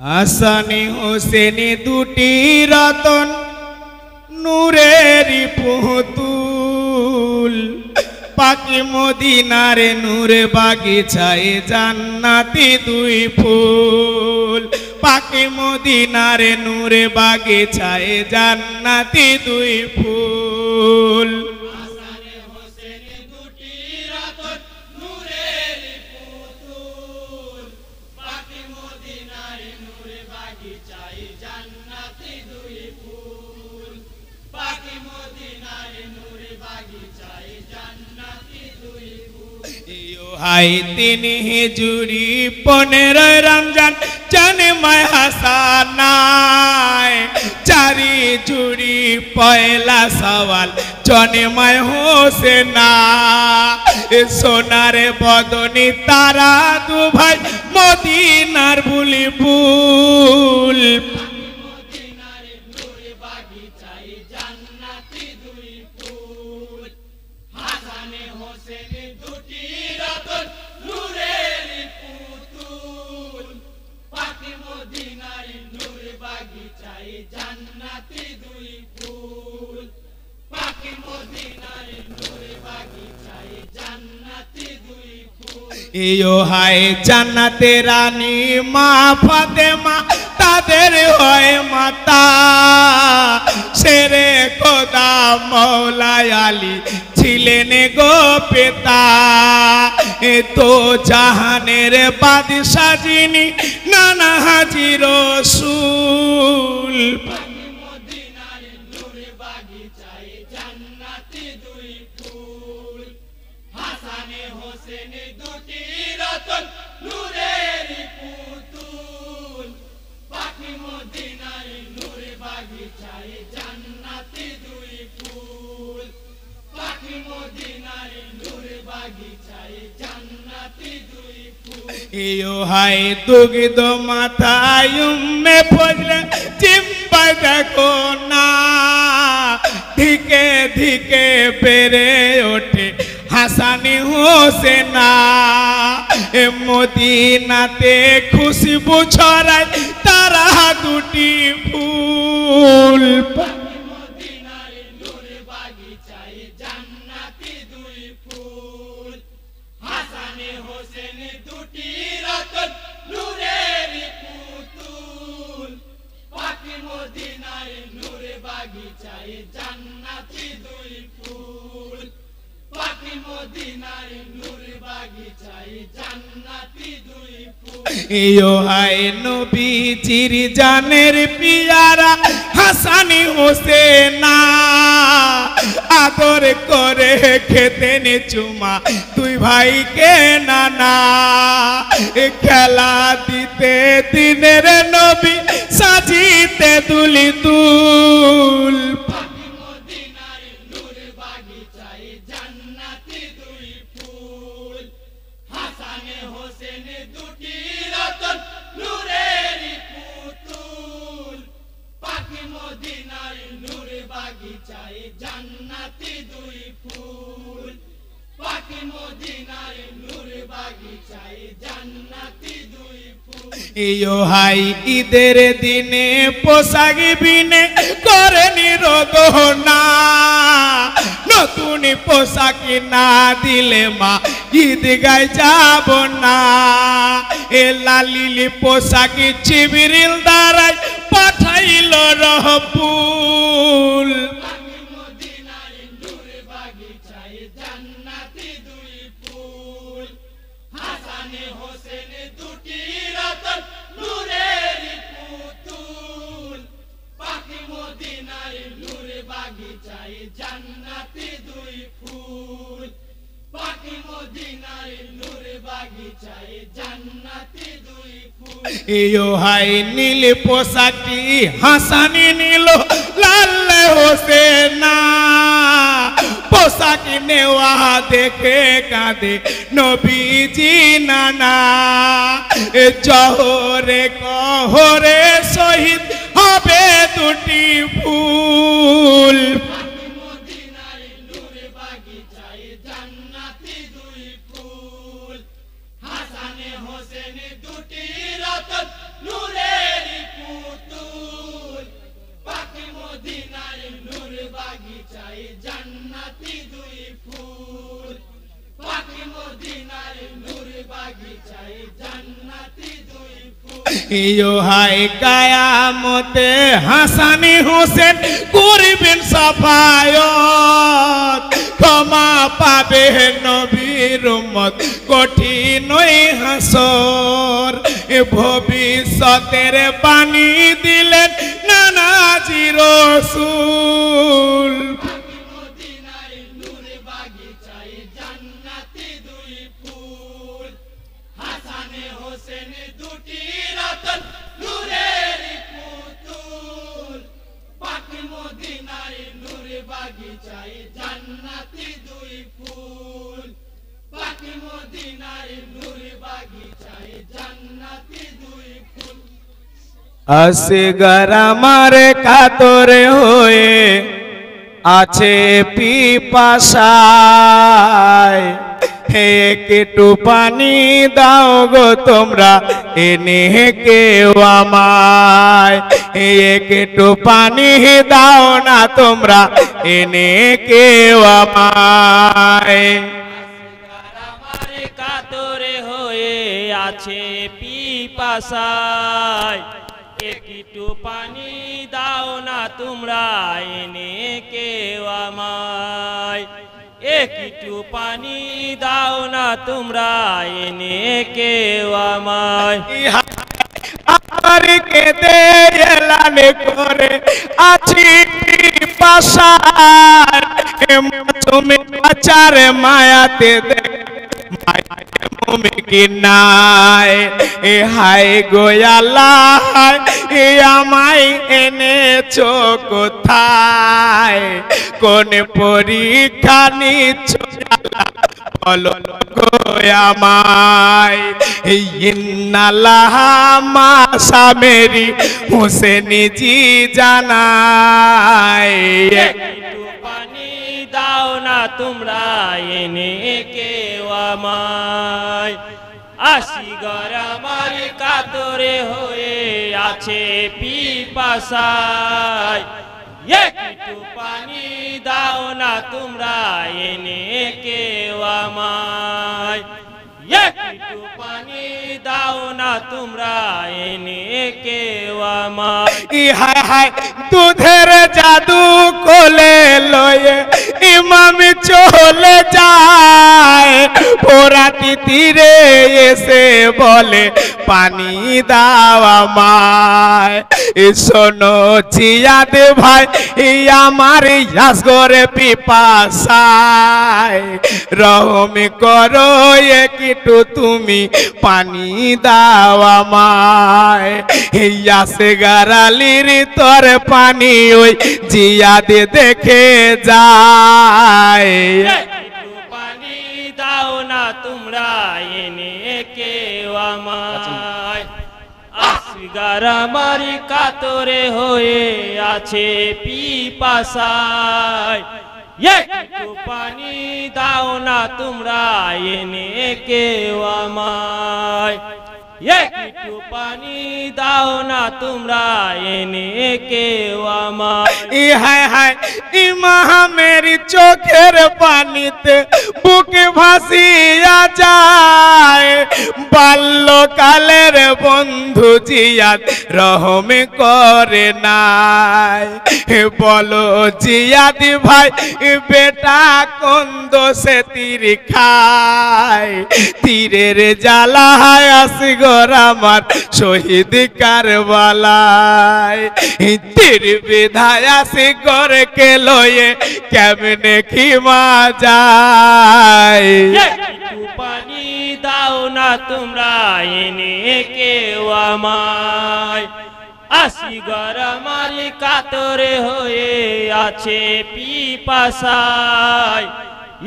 হাসানি হোসেনি দুটি রতন নূরেরই পুতুল পাকি মদিনারে নূরে বাগিচায় জান্নাতি দুই ফুল পাকি মদিনারে নূরে বাগিচায় জান্নাতি দুই ফুল হাই তিনি হিজুরি 15 রমজান জন্মায় হাসানায় চারি জুড়ি পয়লা সওয়াল জন্মায় হোসেনা সোনার বদনি তারা দু ভাই মদিনার বুলি ফুল ইয়ো হায় জান্নাতে রানী মা ফাতেমা তাদের হয় মাতা শেরে খোদা মৌলা আলী ছিলেন গো পিতা এ তো জাহানের বাদশা যিনি নানা হাজি রাসূল ইয়ো হাই দুগ্ধ মাথায় উম্মে ফজলে জিম্বা দেখো না ধিকে ধিকে বেড়ে ওঠে হাসানি হোসেনা এ মদিনাতে খুশবু ছড়ায় তারা দুটি ফুল ইয়ো হায় নবীজির জানের পিয়ারা হাসানি হোসেনা আদর করে খেতেন চুমা দুই ভাইকে নানা খেলা দিতে দিনের নবী সাজিতে দুলি দুল ইয়ো হাই ঈদের দিনে পোশাক বিনে করেনি রোদনা নতুন পোশাক না দিলে মা ঈদ গায় যাব না এ লালিলি পোশাক জিবরিল দ্বারাই পাঠাইল রহপুল ইয়ো হাই নীল পোশাকটি হাসানি নীল লাল হোসেনা পোশাক নেওয়া দেখে কাঁদে নবীজি নানা জহরে কহরে শহীদ হবে দুটি ফুল হাসানে হোসেন দুটি রতন নূরের ইয়ো হাই কায়ামতে হাসানি হোসেন করবেন সাফায়াত ক্ষমা পাবে নবীর উম্মত কঠিন হাসর ভবিষ্যতের পানি দিলেন নানাজি রাসূল আসগর আমার কাতরে হয়ে আছে পিপাসায় একটু পানি দাও গো তোমরা এনে কেউ আমায় একটু পানি দাও না তোমরা এনে কেউ আমায় কাতরে হয়ে আছে পিপাসায় একটু পানি দাও না তোমরা এনে কেউ আমায় একটু পানি দাও না তোমরা এনে কেউ আমায় আমার কেঁদে এলান করে আছি পিপাসায় তুমি আচার মায়াতে নাই এ হাই গোয়াল্লাহ এ আমায় এনেছো কোথায় কোন পরীক্ষা নিচ্ছ বলো গো আমায় ইন্নাল্লাহ মাসা মেরি হোসেনি জি জানায় একটু পানি দাও না তোমরা এনে কেউ আমায় আসগর আমার কাতরে হয়ে আছে পিপাসায় একটু পানি দাও না তোমরা এনে কেউ আমায় একটু পানি দাও না তোমরা এনে কেউ আমায় হায় হায় দুধের জাদু কোলে লয়ে ইমাম চলে যায় ফোরাতি তীরে এসে বলে পানি দাও আমায় শোনো জিয়াদ ভাই আমার আসগরে পিপাসায় রহম করো একটু তুমি পানি দাও আমায় আসগর আলীর তোর পানি ওই জিয়াদ দেখে যায় একটু পানি দাও না তোমরা এনে কেউ আমায় আসগর আমার কাতরে হয়ে আছে পিপাসায় একটু পানি দাও না তোমরা এনে কেউ আমায় একটু পানি দাও না তোমরা এনে কেউ আমায় হায় হায় ইমামের চোখের পানিতে বুকে ভাসিয়া যায় বাল্যকালের বন্ধু জিয়াদ রহম করে নাই বলো জিয়াদ ভাই বেটা কোন দোষে তীর খায় তীরের জ্বালা আসগর আমার শহীদ কারবালায় তীর বিধায় আসগর কে লয়ে কেমনে খিমা যায় একটু পানি দাও না তোমরা এনে কেউ আমায় আসগর আমার কাতরে হয়ে আছে পিপাসায়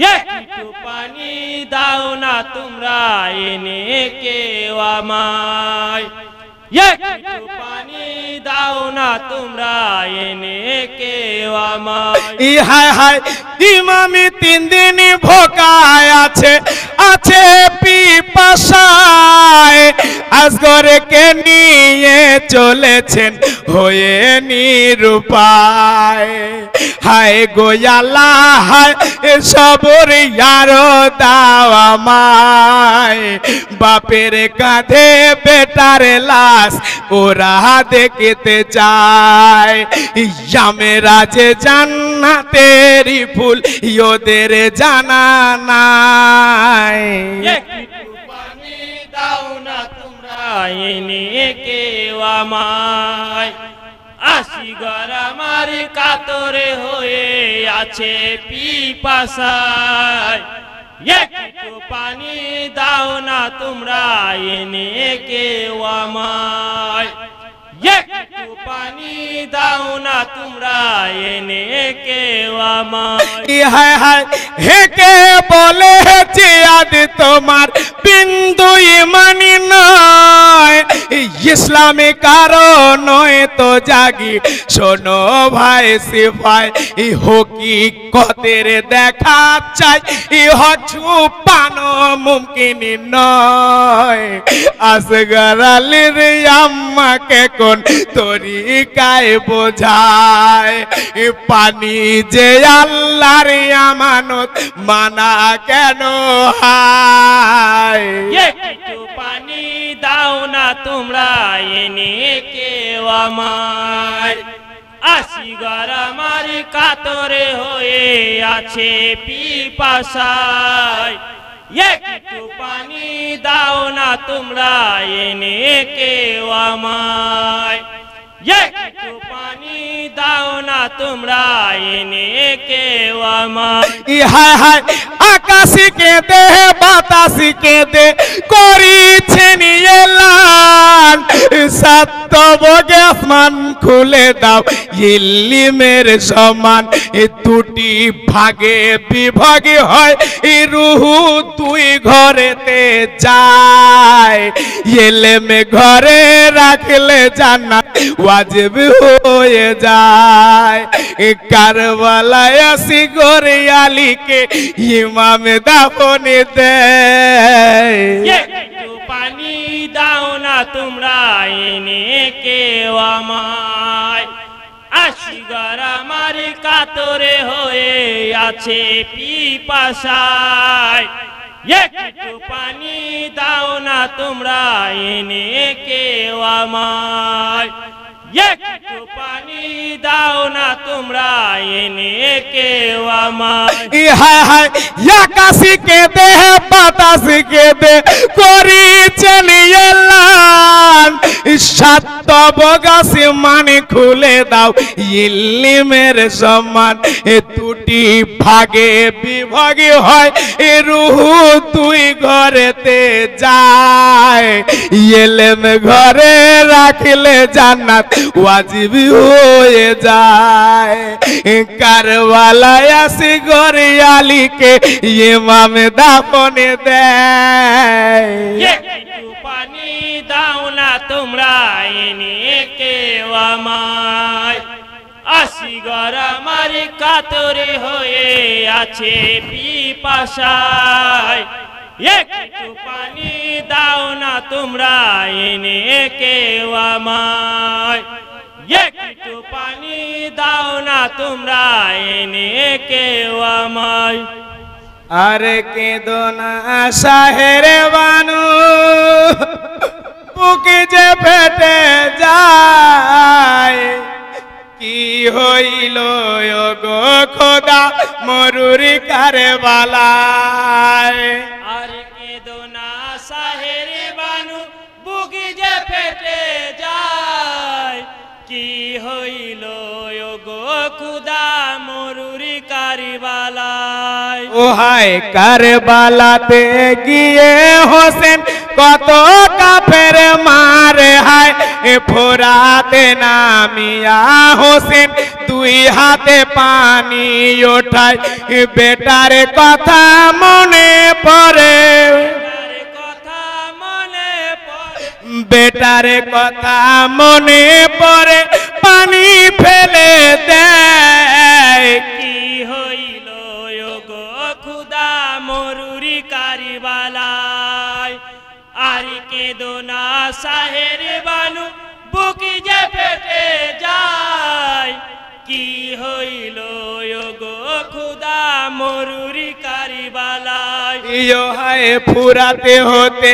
একটু পানি দাও না তোমরা এনে কেউ আমায় একটু পানি দাও না তোমরা এনে কেউ আমায় হায় হায় ইমামি 3 দিন ভোকায় আছে পিপাসায় আসগরকে নিয়ে চলেছেন হয়ে নিরুপায়। হায় গোয়ালা হায় সবর ইয়ারো দাও আমায়, বাপের কাঁধে বেটার লাশ ওরা দেখতে চায়। ইয়ামেরা যে জান্নাতেরই ফুল ওদের জানা নাই। পানি দাও না তোমরা এনে কেউ আমায়, আসিগর আমার কাতরে হয়ে আছে পিপাসায়। একটু পানি দাও না তোমরা এনে কেউ আমায়, একটু পানি দাও না তোমরা এনে কেউ আমায়। হায় হায় হেকে বলে জিয়াদ তোমার বিন্দু ইমানি নয়, ইসলামী কারণ নয় তো জাগি শোনো ভাই সিপাই, হকিকতের দেখা চাই ছুপানো মুমকিন নয়। আসগর আলীর আম্মাকে কোন তরিকায় বোঝায়, পানি যে আল্লাহর আমানত মানা কেন হয়। একটু পানি দাও না তোমরা এনে কেউ আমায়, আসিগর আমার কাতরে হয়ে আছে পিপাসায়। একটু পানি দাও না তোমরা এনে কেউ আমায়, একটু পানি দাও না তোমরা এনে কেউ আমায়। হায় হায় আকাশকে দে বাতাসকে দে করিছেন এলান, সাতবগে আসমান খুলে দাও ইলমের সমান। দুটি ভাগে বিভাগে হয় রুহু দুই ঘরেতে যায়, ইলমে ঘরে রাখলে জান্নাত ওয়াজিব হয়ে যায়। কারবালায় আসগর আলীকে ইমাম দাফন দেয়। একটু পানি দাও না তোমরা এনে কেউ আমায়, আসিগর আমার কাতরে হয়ে আছে পিপাসায়। একটু পানি দাও না তোমরা এনে কেউ আমায়, একটু পানি দাও না তোমরা এনে কেউ আমায়। হায় হায় আকাশকে দে বাতাসকে দে করিছেন এলান, সাতবগ আসমান খুলে দাও ইলমের সমান। দুটি ভাগে বিভাগে হয় রুহু দুই ঘরেতে যায়, ইলম ঘরে রাখলে জান্নাত ওয়াজিব হয়ে যায়। কারবালায় আসগর আলীকে ইমাম দাফন দেয়। একটু পানি দাও না তোমরা এনে কেউ আমায়, আসিগর আমার কাতরে হয়ে আছে পিপাসায়। একটু পানি দাও না তোমরা এনে কেউ আমায়, একটু পানি দাও না তোমরা এনে কেউ আমায়। আরে কেঁদো না শাহেরে বানু, বুকে যে ফেটে যায়। কি হইল গো খোদা মরুরি কারবালায়। আর কেঁদো না শাহেরে বানু, বুকে যে ফেটে যায়। কি হইল গো খুদা মরুরি কারবালায়। ও হায় কারবালাতে গিয়ে হোসেন কত কাফের মারে, হায় ফোরাতে নামিয়া হোসেন দুই হাতে পানি ওঠায়। বেটার কথা মনে পড়ে, বেটার কথা মনে পড়ে পানি ফেলে দেয়। কি হইল গো খুদা মরুরি কারবালায়। আর কেঁদো না সাহের বানু বুক যে ফেটে যায় কি হইল গো খুদা মরুরি কারিবালায় ইয়ো হায় ফুরাতে হতে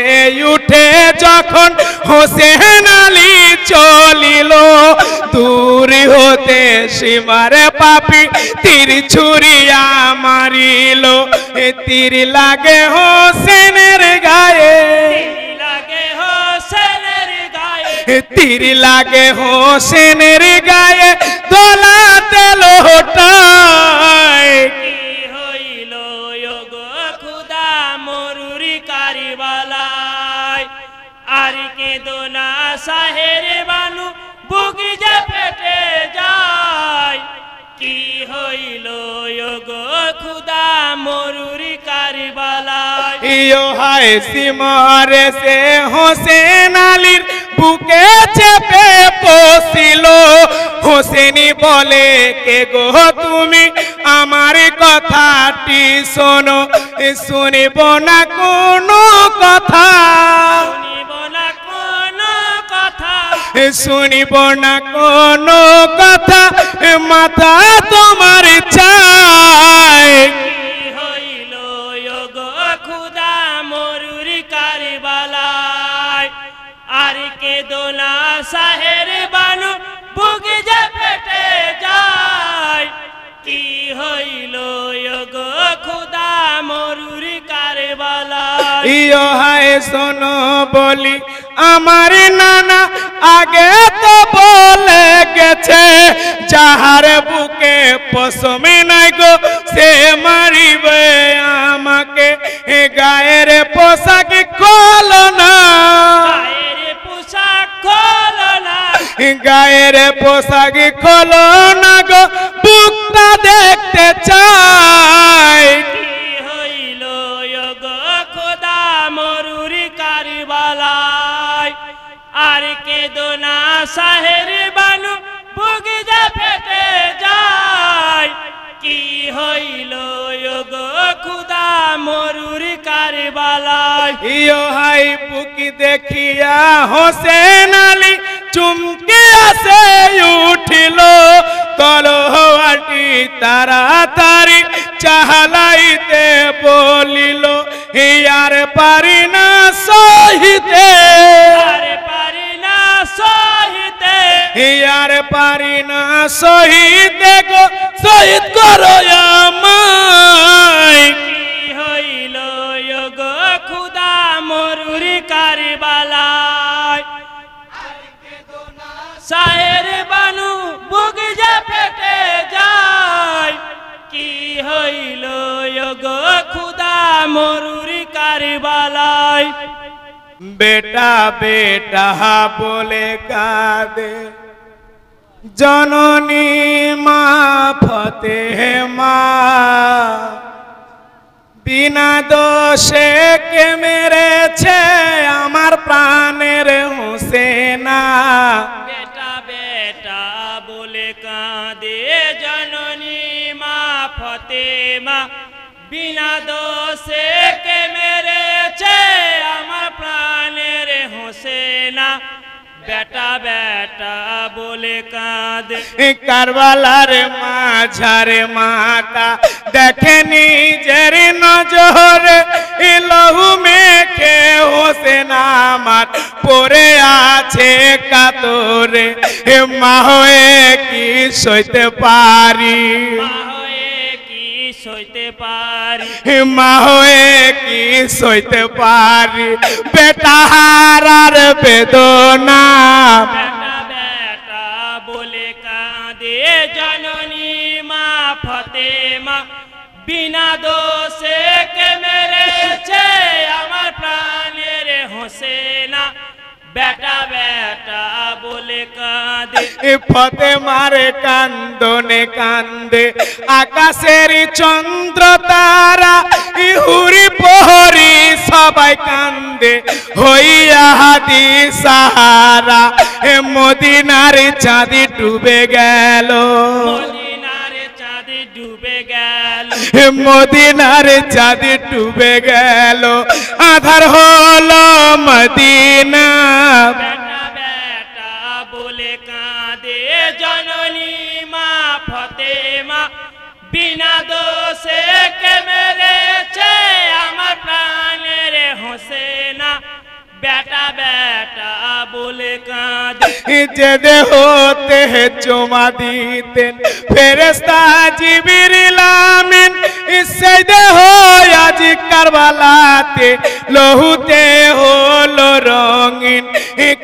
উঠে যখন হোসেন আলী চলিল দূর হতে সীমার পাপি তীর ছুরিয়া মারিল তীর লাগে হোসেনের গায়ে তীর লাগে হোসেনের গায়ে দোলাতে লোটায় কি হইল গো খুদা মরুরি কারিবালায় আর কেঁদো না সাহের বানু বুক যে ফেটে যায় কি হইল গো খুদা মরুরি কারিবালায় ইয়ো হায় সিমরে সে হোসেন আলীর বুকে চেপে পশিল হোসেনি বলে কে গো তুমি আমার কথাটি শোনো শুনিব না কোনো কথা শুনিব না কোনো কথা মাথা তোমার চাই কি হইল গো খুদা মরুরি কারিবালায় আর কেঁদো না সাহের বানু বুক যে ফেটে যায় কি হইল গো খুদা মরুরি কারিবালায় ইয়ো হায় শোনো বলি আমার নানা আগে তো বলে গেছে যাহার বুকে পশমে নাই গো সে মারিবে আমাকে গায়ের পোশাক খোলো না গায়ের পোশাক খোলো না গো বুকটা দেখতে চাই কি হইল গো খোদা মরুরি কারিবালায় আর কেঁদো না সাহের বানু বুক যে ফেটে যায় কি হইল গো খুদা মরুরি কারিবালায় ইয়ো হাই বুকি দেখিয়া হোসেন আলী চুমকে আসে উঠিল তলোয়ারটি তাড়াতাড়ি চালাইতে বলিল আর পারি না সহিতে আর পারি না সহিতে গো শহীদ করো আমায় কি হইল গো খুদা মরুরি কারিবালায় সাহের বানু বুক যে ফেটে যায় কি হইল গো খুদা মরুরি কারিবালায় বেটা বেটা বলে কাঁদে জননী মা ফতে মা বিনা দোষে কে মেরেছে আমার প্রাণের হোসেনা বেটা বেটা বলে কাঁদে জননী মা ফতেমা বিনা দোষে কে মেরেছে আমার প্রাণের হোসেনা বেটা বেটা বলে কাঁদে কারবালার মাঝারে মাতা দেখে নিজের নজরে লহু মেখে হোসেন আমার পড়ে আছে কাতরে মা হয়ে কি সইতে পারি সইতে পারি মা হয়ে কি সইতে পারি বেটা হারার বেদনা বেটা বেটা বলে কাঁদে জননী মা ফতেমা বিনা দোষে কে মেরেছে আমার প্রাণের হোসেনা বেটা বেটা বলে কাঁদে ফতেমার কান্দনে কান্দে আকাশের চন্দ্র তারা ইহুরি প্রহরী সবাই কান্দে হইয়া হাদি সাহারা মদিনার চাঁদি ডুবে গেল মদিনার চাঁদ ডুবে গেল মদিনার চাঁদি ডুবে গেল মাধার হলো মদিনা বেটা বেটা বলে কাঁদে জননী মা ফতেমা বিনা দোষে কে মেরেছে আমার প্রাণের হোসেনা বেটা বেটা বলে কাঁদে যে দেহতে চুমা দিতেন ফেরেশতা জিবরিল আমিন সেই দেহ আজ কারবালাতে লহুতে হলো রঙিন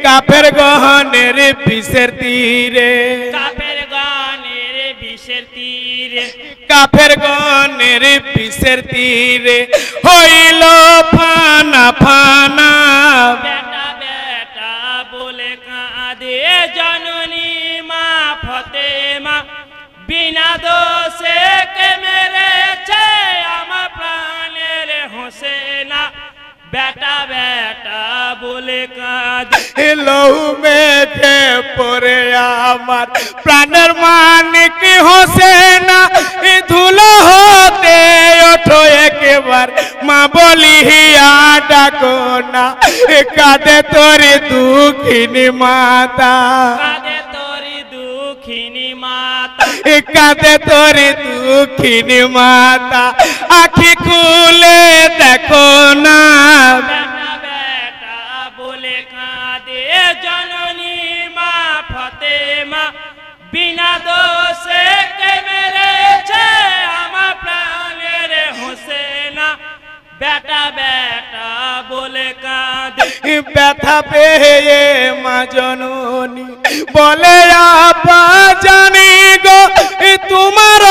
কাফের গহনের বিষের তীরে কাফের গানের বিষের তীরে কাফের গহনের বিষের তীরে হইল ফানা ফানা বেটা বেটা বলে কাঁদে জননী মা ফতেমা বিনা দোষে কে মেরেছে আমার প্রাণের হোসেনা বেটা বেটা বলে কাঁদে লহু মেঘে পরে আমার প্রাণের মানিক হোসেনা ধুলো হতে ওঠো একবার মা বলিয়া ডাকো না কাঁদে তোর দুঃখিনী মাতা কাঁদে তোরি দুঃখিনী মাতা কাঁদে তোর দুঃখিনী মাতা আখি খুলে দেখো না বেটা বেটা বলে কাঁদে জননী মা ফতেমা বিনা দোষে কে মেরেছে আমার প্রাণের হোসেনা বেটা বেটা বলে কাঁদে ব্যথা পেয়ে মা জননী বলে আপা জানি গো তোমার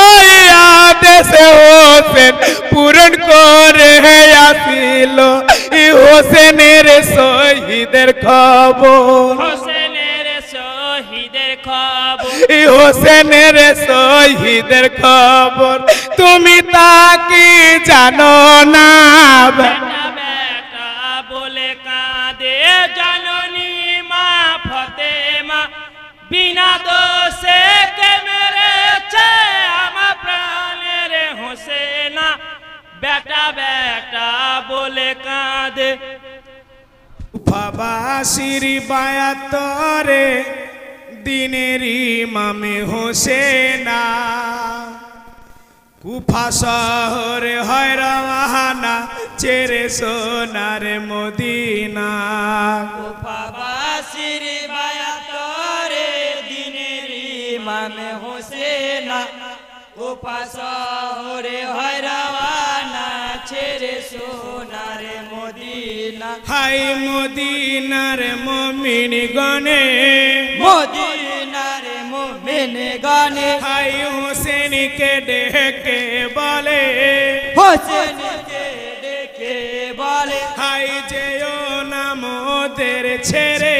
আদেশে হোসেন পূরণ করে আসিল হোসেনের শহীদের খবর হোসেনের শহীদের খবর হোসেনের শহীদের খবর তুমি তাকে জানো না বেটা বেটা বলে কাঁদে জননী মা ফতেমা বিনা দোষে কে মেরেছে আমার প্রাণের হোসেনা বেটা বেটা বলে কাঁদে বাবা শ্রী বায়াতরে দিনের ইমামে হোসেনা কুফা শহরে হয় রওয়ানা চেরে সোনার মদিনা বাবাসির বায়াতরে দিনের ইমামে হোসেনা শহরে হয় রওয়ানা ছেড়ে সোনার মদিনা হাই মদিনার মুমিন গনে মদিনার মুমিন গানে হাই হোসেনকে ডেকে বলে হোসেনকে ডেকে বলে হাই যেও না মোদের ছেড়ে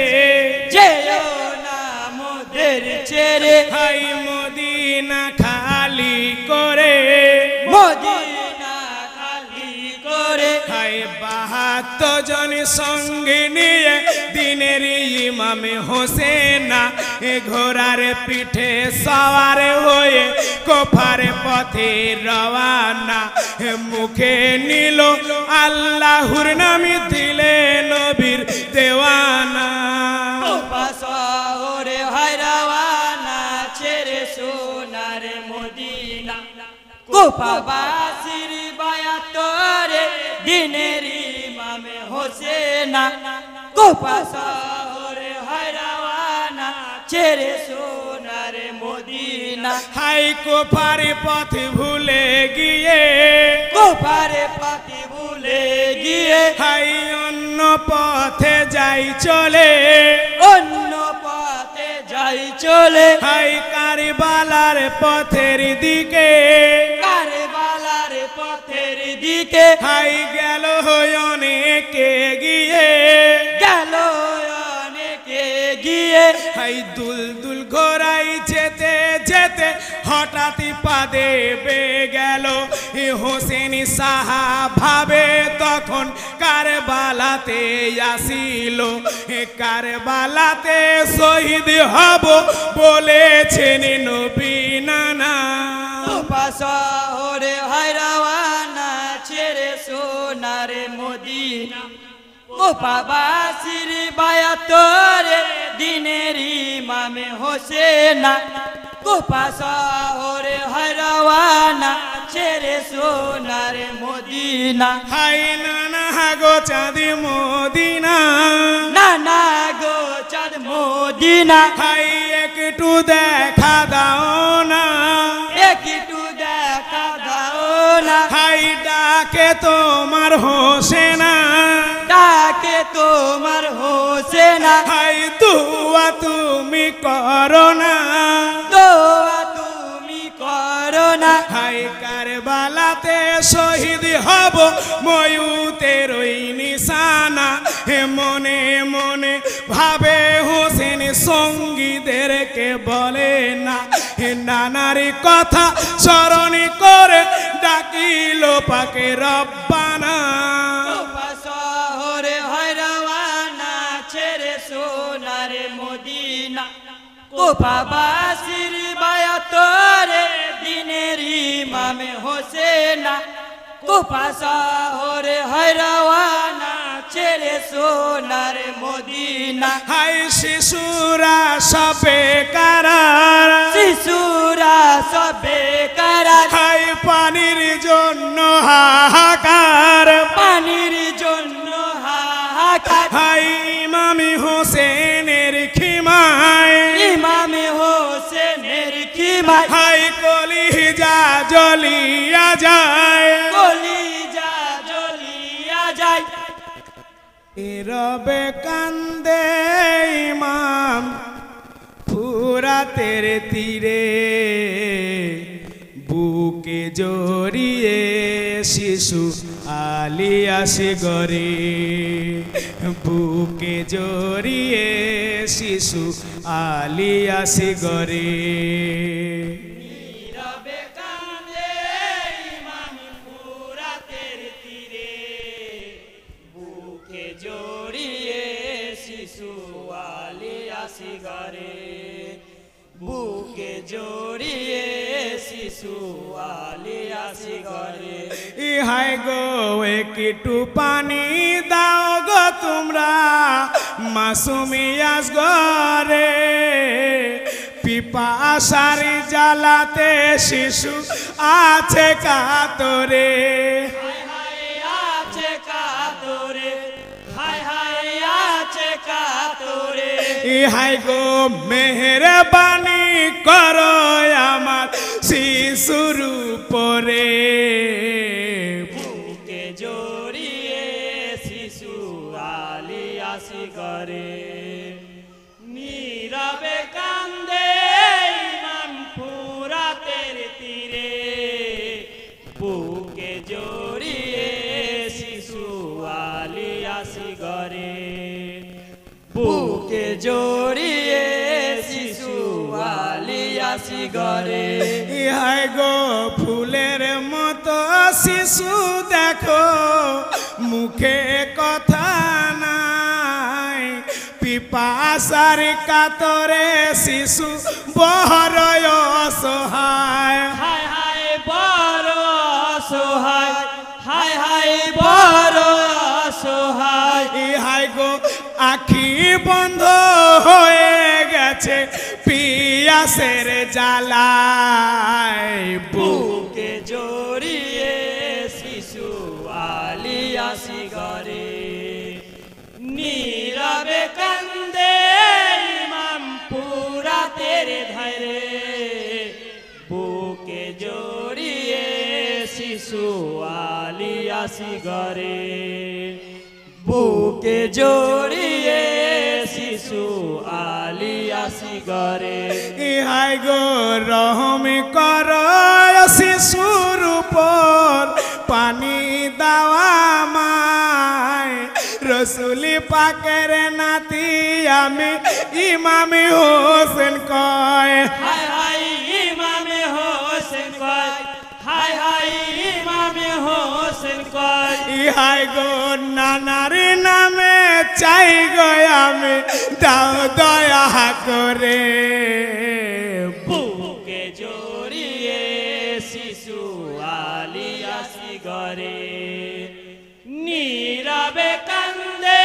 যেও না মোদের ছেড়ে হাই মদিনা খালি করে মদিনা খালি করে হাই 72 জন সঙ্গে নিয়ে দিনের ইমামে হোসেনা ঘোড়ার পিঠে সওয়ার হয়ে কুফার পথে রওয়ানা মুখে নিল আল্লাহর নাম দিলে নবীর দেওয়ানা শহরে হয় রওয়ানা ছেড়ে সোনার মদিনা কুফাবাসীর বায়াতরে দিনের ইমামে হোসেনা কুফা শহরে হয় রওয়ানা ছেড়ে সোনার মদিনা হাই কুফার পথ ভুলে গিয়ে কুফার পথে ভুলে গিয়ে হাই অন্য পথে যাই চলে অন্য পথে যাই চলে হাই কারবালার পথের দিকে কারবালার পথের দিকে হাই গেল অনেকে গিয়ে গেল অনেকে গিয়ে হাই দুল দুল ঘোড়াই যেতে যেতে হঠাৎ পা দেবে গেল হোসেন সাহা ভাবে তখন কারবালাতে আসিল কারবালাতে শহীদ হব বলেছেন নবী নানা শহরে হয় রওয়ানা ছেড়ে সোনার মদিনা কোপাবাসীর বায়াতরে দিনের ইমামে হোসেনা কোপা শহরে হরওয়ানা ছেড়ে সোনার মদিনা হাই নানা গো চাঁদি মদিনা নানা গো চাঁদ মদিনা হাই একটু দেখা দাও না একটু দেখা দাও না হাই ডাকে তোমার হোসেনা ডাকে তোমার হোসেনা হাই দুয়া তুমি করো না দোয়া তুমি করো না হাই কারবালাতে শহীদ হব ময়ূতের ওই নিশানা হে মনে মনে ভাবে হোসেন সঙ্গীদেরকে বলে না হে নানার কথা স্মরণ করে ডাকিল পাকে রব্বানা কোপা শহরে হরওয়ানা ছেড়ে সোনার মদিনা কোপাবাসীর বায়াতরে দিনের ইমামে হোসেনা কোপা শহরে হরওয়ানা ছেড়ে সোনার মদিনা হাই শিশুরা সবে কারার শিশুরা সবে কারার হাই পানির জন্য হাহাকার পানির জন্য হাহাকার হাই ইমামি হোসেনের খিমায় ইমামে হোসেনের খিমায় হাই কলিজা জ্বলিয়া যায় কলিজা জ্বলিয়া যায় রবে কান্দে ইমাম ফুরাতের তীরে বুকে জড়িয়ে শিশু আলিয়াসি গরে বুকে জড়িয়ে শিশু আলিয়াসি গরে নীরবে কান্দে ইমাম ফুরাতের তীরে বুকে জড়িয়ে শিশু আলিয়াসি ঘরে বুকে জড়িয়ে শিশু আলিয়াসি ঘরে ইহাই গো একটু পানি দাও গো তোমরা মাসুমিয়াস গরে পিপাসার জ্বালাতে শিশু আছে কাতরে হায় হায় আছে কাতরে হায় হায় আছে কাতরে ইহাই গো মেহেরবানি করো আমার শিশুর উপরে বুকে জড়িয়ে শিশু আলিয়াসি ঘরে নীরবে কান্দে ইমাম ফুরাতের তীরে বুকে জড়িয়ে শিশু আলিয়াসি ঘরে বুকে জড়িয়ে শিশু আলিয়াসি ঘরে ইহাই গো ফুলের মতো শিশু দেখো মুখে কথা নাই পিপাসার কাতরে শিশু বড় অসহায় হায় হায় বড় অসহায় হায় হায় বড় অসহায় ইহাই গো আখি বন্ধ হয়ে গেছে পিয়াসের জ্বালায় বুকে জড়িয়ে শিশু আলিয়াসি ঘরে নীরবে কান্দে ইমাম ফুরাতের ধারে বুকে জড়িয়ে শিশু আলিয়াসি ঘরে বুকে জড়িয়ে শিশু আলিয়াসি ঘরে ইহাই গো রহম কর শিশুর উপর পানি দেওয়া মায় রসুলি পাকের নাতি আমি ইমামি হোসেন কয় হায় হায় ইমামে হোসেন কয় হায় হায় ইমামে হোসেন কয় ইহাই গো নানার নামে চাই গো আমি দাও দয়া করে বুকে জড়িয়ে শিশু আলিয়াসি ঘরে নীরবে কান্দে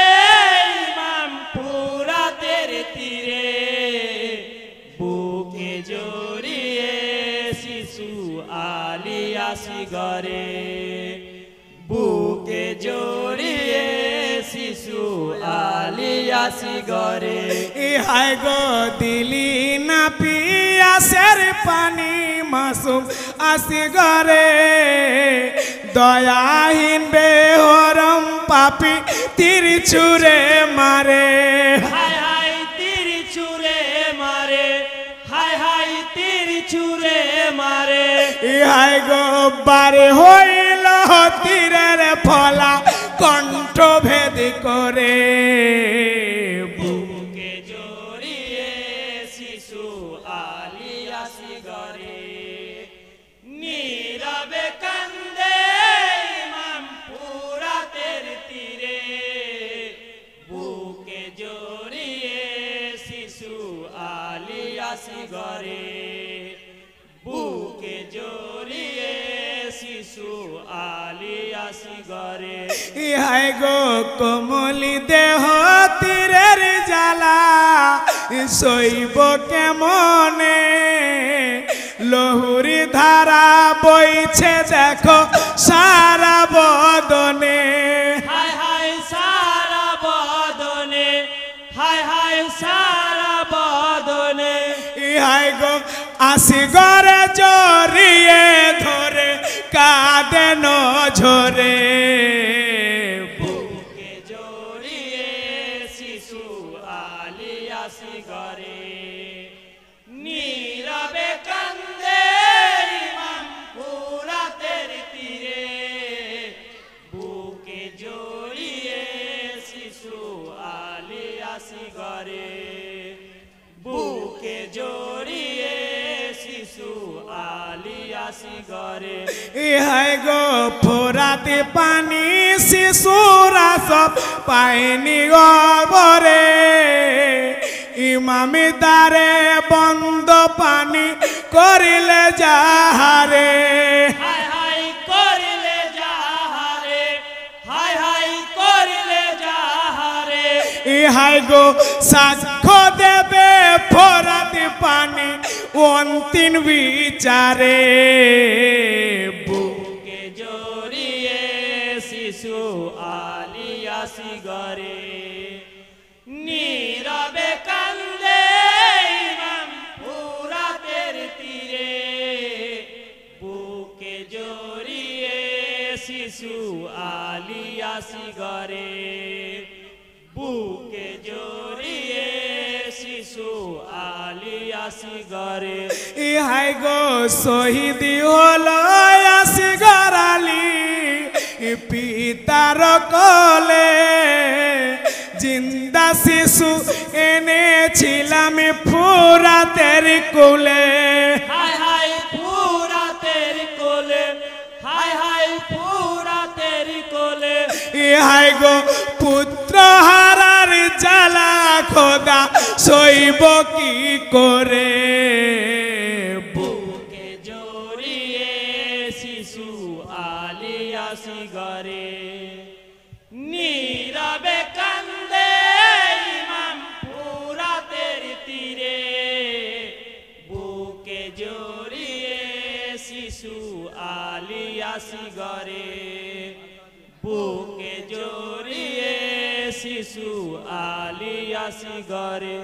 জড়িয়ে শিশু আলিয়াসি গরে বুকে জড়িয়ে শিশু আলিয়াসি গরে ইহাই গো দিলি না পিয়াসের পানি মাসুম আসি গরে দয়াহীন বেহরম পাপি তীর ছুঁড়ে মারে হায় হায় তীর ছুঁড়ে মারে হায় হায় তীর ছুঁড়ে মারে ইহাই গো বারে হইল তীরের ফলা কণ্ঠ ভেদ করে বুকে জড়িয়ে শিশু আলিয়াসি গরে নীরবে কান্দে ইমাম ফুরাতের তীরে বুকে জড়িয়ে শিশু আলিয়াসি গরে বুকে জড়িয়ে শিশু আলিয়াসি গরে ইহাই গো কোমলি দেহ তীরের জ্বালা শৈব কেমনে লহুরি ধারা বইছে দেখো সারা বদনে হায় হায় সারা বদনে হায় হায় সারা বদনে ইহাই গো আসি গরে জড়িয়ে ধরে কাঁদে ঝরে বুকে জড়িয়ে শিশু আলিয়াসি গরে নীরবে কান্দে ইমাম ফুরাতের তীরে বুকে জড়িয়ে শিশু আলিয়াসি গরে বুকে জড়িয়ে শিশু আলিয়াসি গরে ইহাই গো ফোরাতে পানি শিশুরা সব পায়নি গবরে ইমামি দ্বারে বন্ধ পানি করিলে যাহারে হায় হায় করিলে যাহারে হায় হায় করিলে যাহারে ইহাই গো সাক্ষ্য দেবে ফোরাতে পানি অন্তিম বিচারে বুকে জড়িয়ে শিশু আলিয়াসি গরে নীরবে কান্দে ইমাম ফুরাতের তীরে বুকে জড়িয়ে শিশু আলিয়াসি গরে বুকে জড়িয়ে শিশু আলিয়াসি গরে ইহাই গো শহীদ হলো আসি গরালি পিতার কোলে জিন্দা শিশু এনেছিলাম ফুরাতের কোলে হায় হায় ফুরাতের কোলে হায় হায় ফুরাতের কোলে ইহাই গো পুত্র হারার জ্বালা খোদা সইব কি করে বুকে জড়িয়ে শিশু আলিয়াসি গরে নীরবে কান্দে ইমাম ফুরাতের তীরে বুকে জড়িয়ে শিশু আলিয়াসি গরে বুকে জড়িয়ে শিশু আলিয়াসি গরে